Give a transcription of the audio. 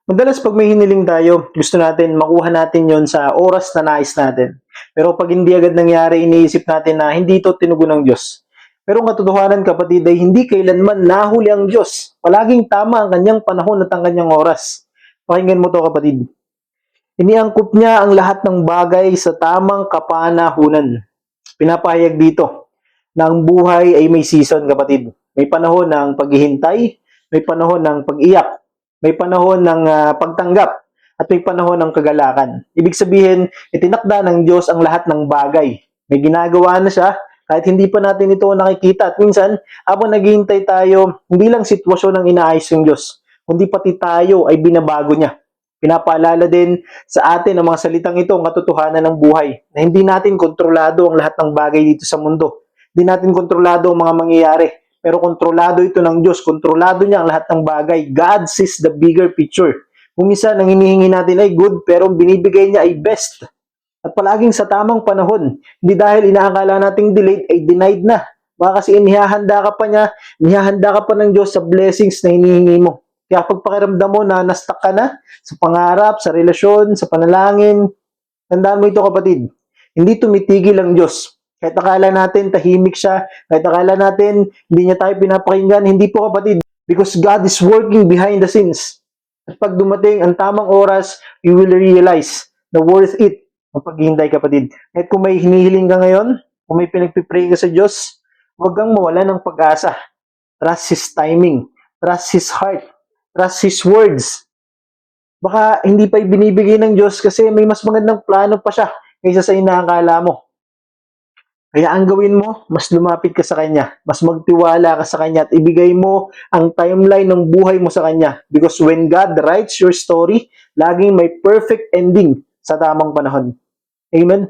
Madalas pag may hiniling tayo, gusto natin makuha natin yon sa oras na nais natin. Pero pag hindi agad nangyari, iniisip natin na hindi ito tinugon ng Diyos. Pero ang katotohanan, kapatid, ay hindi kailanman nahuli ang Diyos. Palaging tama ang kanyang panahon at ang kanyang oras. Pakinggan mo to, kapatid. Iniangkop niya ang lahat ng bagay sa tamang kapanahunan. Pinapahayag dito na ang buhay ay may season, kapatid. May panahon ng paghihintay, may panahon ng pag-iyak, may panahon ng pagtanggap, at may panahon ng kagalakan. Ibig sabihin, itinakda ng Diyos ang lahat ng bagay. May ginagawa na siya, kahit hindi pa natin ito nakikita. At minsan, habang naghihintay tayo, hindi lang sitwasyon ang inaayos ng Diyos, kundi pati tayo ay binabago niya. Pinapaalala din sa atin ang mga salitang ito, ang katotohanan ng buhay, na hindi natin kontrolado ang lahat ng bagay dito sa mundo. Hindi natin kontrolado ang mga mangyayari, pero kontrolado ito ng Diyos. Kontrolado niya ang lahat ng bagay. God sees the bigger picture. Kung minsan, ang hinihingi natin ay good, pero ang binibigay niya ay best. At palaging sa tamang panahon. Hindi dahil inaakala nating delayed, ay denied na. Baka kasi inihahanda ka pa ng Diyos sa blessings na hinihingi mo. Kaya pag pakiramdam mo na na-stuck ka na sa pangarap, sa relasyon, sa panalangin, tandaan mo ito, kapatid. Hindi tumitigil ang Diyos. Kahit akala natin tahimik siya, kahit akala natin hindi niya tayo pinapakinggan, hindi po, kapatid. Because God is working behind the scenes. At pag dumating ang tamang oras, you will realize na worth it ang paghihintay, kapatid. At kung may hinihiling ka ngayon, kung may pinagpipray ka sa Diyos, huwag kang mawala ng pag-asa. Trust His timing. Trust His heart. Trust His words. Baka hindi pa ibinibigay ng Diyos kasi may mas magandang plano pa siya kaysa sa inaakala mo. Kaya ang gawin mo, mas lumapit ka sa Kanya, mas magtiwala ka sa Kanya at ibigay mo ang timeline ng buhay mo sa Kanya. Because when God writes your story, laging may perfect ending sa tamang panahon. Amen?